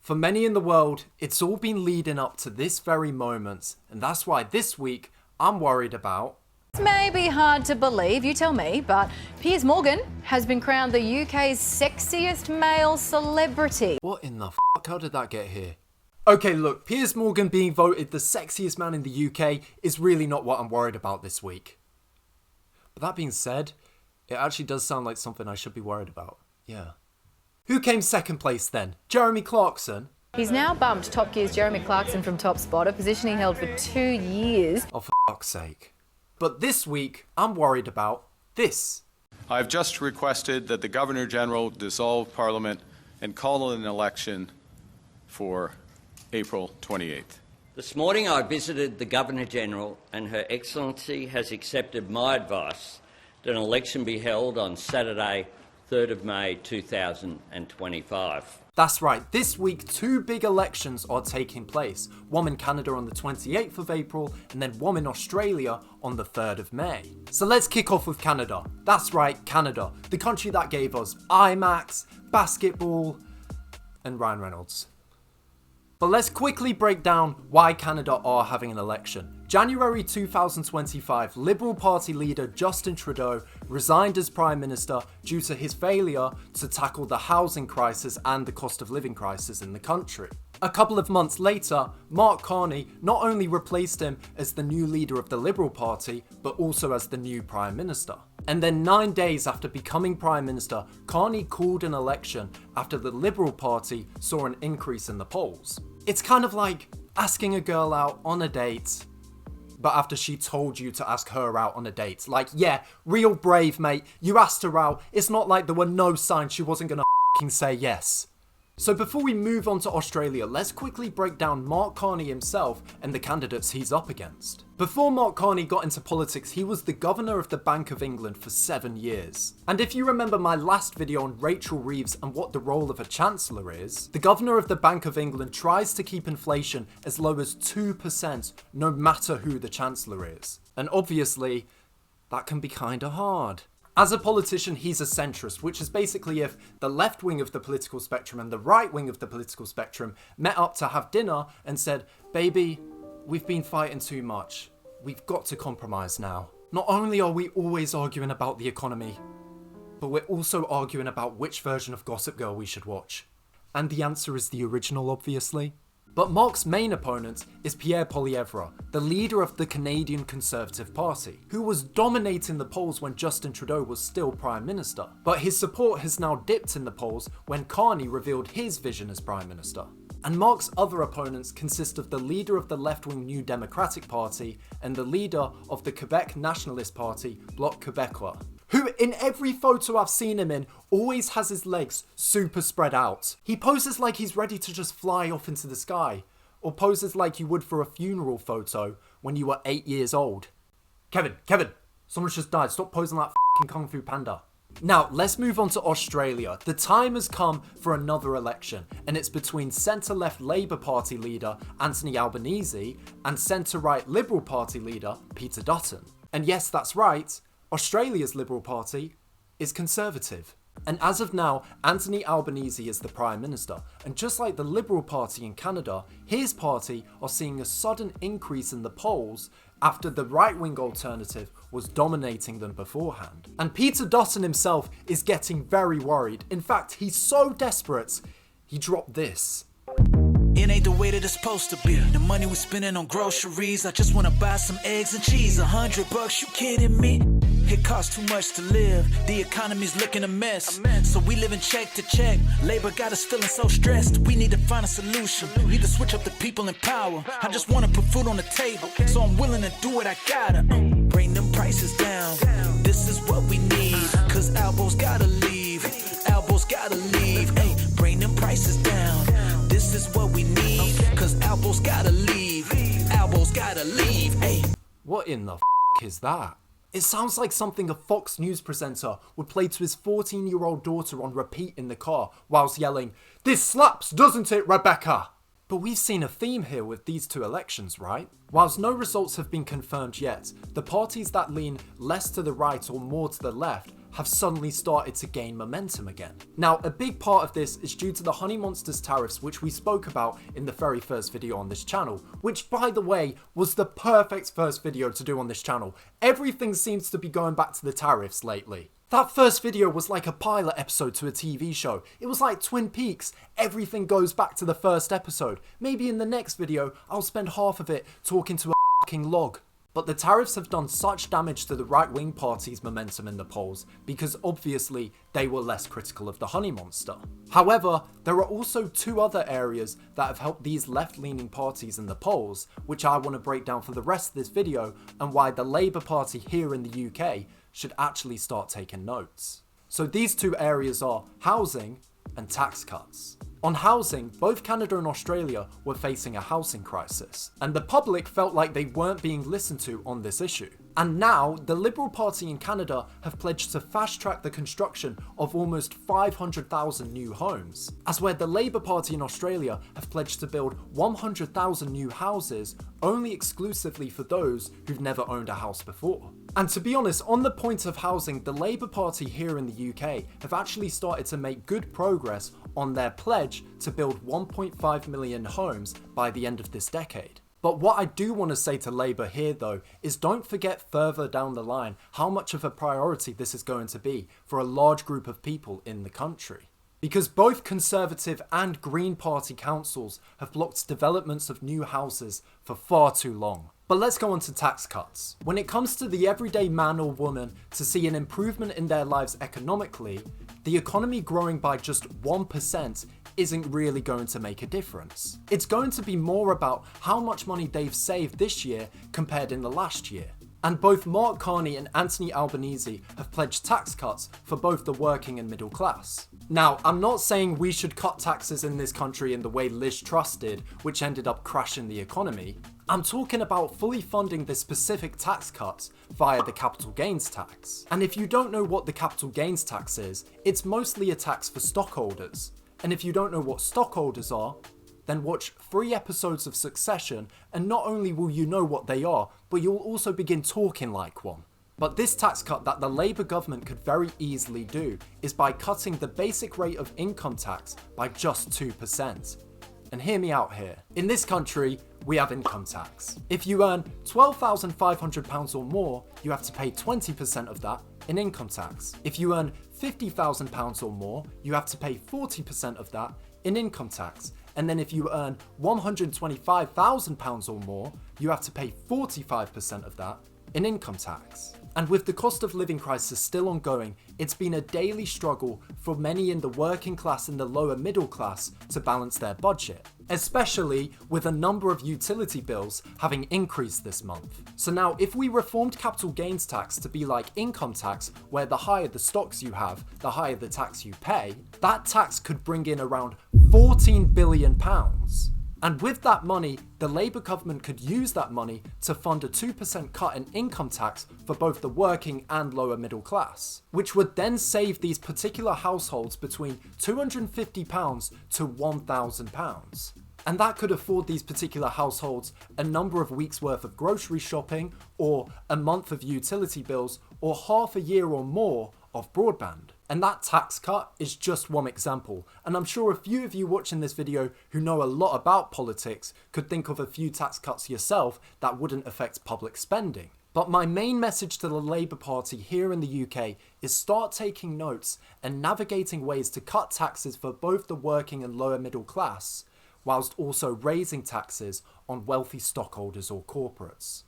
For many in the world, it's all been leading up to this very moment, and that's why this week I'm worried about... It may be hard to believe, you tell me, but Piers Morgan has been crowned the UK's sexiest male celebrity. What in the fuck? How did that get here? Okay, look, Piers Morgan being voted the sexiest man in the UK is really not what I'm worried about this week. But that being said, it actually does sound like something I should be worried about. Yeah. Who came second place then? Jeremy Clarkson? He's now bumped Top Gear's Jeremy Clarkson from top spot, a position he held for 2 years. Oh, for fuck's sake. But this week, I'm worried about this. I've just requested that the Governor-General dissolve Parliament and call an election for April 28th. This morning I visited the Governor-General and Her Excellency has accepted my advice that an election be held on Saturday, 3rd of May 2025. That's right, this week 2 big elections are taking place. One in Canada on the 28th of April and then one in Australia on the 3rd of May. So let's kick off with Canada. That's right, Canada, the country that gave us IMAX, basketball and Ryan Reynolds. But let's quickly break down why Canada are having an election. January 2025, Liberal Party leader Justin Trudeau resigned as Prime Minister due to his failure to tackle the housing crisis and the cost of living crisis in the country. A couple of months later, Mark Carney not only replaced him as the new leader of the Liberal Party, but also as the new Prime Minister. And then 9 days after becoming Prime Minister, Carney called an election after the Liberal Party saw an increase in the polls. It's kind of like asking a girl out on a date, but after she told you to ask her out on a date. Like, yeah, real brave, mate. You asked her out. It's not like there were no signs she wasn't gonna f***ing say yes. So before we move on to Australia, let's quickly break down Mark Carney himself and the candidates he's up against. Before Mark Carney got into politics, he was the Governor of the Bank of England for 7 years. And if you remember my last video on Rachel Reeves and what the role of a Chancellor is, the Governor of the Bank of England tries to keep inflation as low as 2% no matter who the Chancellor is. And obviously, that can be kinda hard. As a politician, he's a centrist, which is basically if the left wing of the political spectrum and the right wing of the political spectrum met up to have dinner and said, baby, we've been fighting too much. We've got to compromise now. Not only are we always arguing about the economy, but we're also arguing about which version of Gossip Girl we should watch. And the answer is the original, obviously. But Mark's main opponent is Pierre Poilievre, the leader of the Canadian Conservative Party, who was dominating the polls when Justin Trudeau was still Prime Minister. But his support has now dipped in the polls when Carney revealed his vision as Prime Minister. And Mark's other opponents consist of the leader of the left-wing New Democratic Party and the leader of the Quebec Nationalist Party, Bloc Québécois, who in every photo I've seen him in always has his legs super spread out. He poses like he's ready to just fly off into the sky, or poses like you would for a funeral photo when you were 8 years old. Kevin, someone's just died, stop posing like f***ing Kung Fu Panda. Now, let's move on to Australia. The time has come for another election, and it's between centre-left Labour Party leader Anthony Albanese and centre-right Liberal Party leader Peter Dutton. And yes, that's right, Australia's Liberal Party is Conservative. And as of now, Anthony Albanese is the Prime Minister, and just like the Liberal Party in Canada, his party are seeing a sudden increase in the polls after the right-wing alternative was dominating them beforehand. And Peter Dutton himself is getting very worried. In fact, he's so desperate, he dropped this. It ain't the way that it's supposed to be. The money we spending on groceries, I just wanna buy some eggs and cheese. $100, you kidding me? It costs too much to live. The economy's looking a mess. So we living check to check. Labor got us feeling so stressed. We need to find a solution. Need to switch up the people in power. I just wanna put food on the table, so I'm willing to do what I gotta. Bring them prices down. This is what we need. Cause Albo's gotta leave. Albo's gotta leave. Hey, bring them prices down. This is what we need. Cause Albo's gotta leave. Albo's gotta leave. Hey. What in the f*** is that? It sounds like something a Fox News presenter would play to his 14-year-old daughter on repeat in the car whilst yelling, "This slaps, doesn't it, Rebecca?" But we've seen a theme here with these two elections, right? Whilst no results have been confirmed yet, the parties that lean less to the right or more to the left have suddenly started to gain momentum again. Now, a big part of this is due to the Honey Monsters tariffs, which we spoke about in the very first video on this channel, which, by the way, was the perfect first video to do on this channel. Everything seems to be going back to the tariffs lately. That first video was like a pilot episode to a TV show. It was like Twin Peaks. Everything goes back to the first episode. Maybe in the next video, I'll spend half of it talking to a fucking log. But the tariffs have done such damage to the right-wing party's momentum in the polls because obviously they were less critical of the Honey Monster. However, there are also two other areas that have helped these left-leaning parties in the polls, which I want to break down for the rest of this video, and why the Labour Party here in the UK should actually start taking notes. So these two areas are housing and tax cuts. On housing, both Canada and Australia were facing a housing crisis, and the public felt like they weren't being listened to on this issue. And now, the Liberal Party in Canada have pledged to fast-track the construction of almost 500,000 new homes, as where the Labour Party in Australia have pledged to build 100,000 new houses only exclusively for those who've never owned a house before. And to be honest, on the point of housing, the Labour Party here in the UK have actually started to make good progress on their pledge to build 1.5 million homes by the end of this decade. But what I do want to say to Labour here though is don't forget further down the line how much of a priority this is going to be for a large group of people in the country. Because both Conservative and Green Party councils have blocked developments of new houses for far too long. But let's go on to tax cuts. When it comes to the everyday man or woman to see an improvement in their lives economically, the economy growing by just 1% isn't really going to make a difference. It's going to be more about how much money they've saved this year compared in the last year. And both Mark Carney and Anthony Albanese have pledged tax cuts for both the working and middle class. Now, I'm not saying we should cut taxes in this country in the way Liz Truss did, which ended up crashing the economy. I'm talking about fully funding the specific tax cuts via the capital gains tax. And if you don't know what the capital gains tax is, it's mostly a tax for stockholders. And if you don't know what stockholders are, then watch 3 episodes of Succession, and not only will you know what they are, but you'll also begin talking like one. But this tax cut that the Labour government could very easily do is by cutting the basic rate of income tax by just 2%. And hear me out here. In this country, we have income tax. If you earn £12,500 or more, you have to pay 20% of that in income tax. If you earn £50,000 or more, you have to pay 40% of that in income tax. And then if you earn £125,000 or more, you have to pay 45% of that in income tax. And with the cost of living crisis still ongoing, it's been a daily struggle for many in the working class and the lower middle class to balance their budget, especially with a number of utility bills having increased this month. So now, if we reformed capital gains tax to be like income tax, where the higher the stocks you have, the higher the tax you pay, that tax could bring in around £14 billion. And with that money, the Labour government could use that money to fund a 2% cut in income tax for both the working and lower middle class, which would then save these particular households between £250 to £1,000. And that could afford these particular households a number of weeks worth of grocery shopping, or a month of utility bills, or half a year or more of broadband. And that tax cut is just one example, and I'm sure a few of you watching this video who know a lot about politics could think of a few tax cuts yourself that wouldn't affect public spending. But my main message to the Labour Party here in the UK is start taking notes and navigating ways to cut taxes for both the working and lower middle class, whilst also raising taxes on wealthy stockholders or corporates.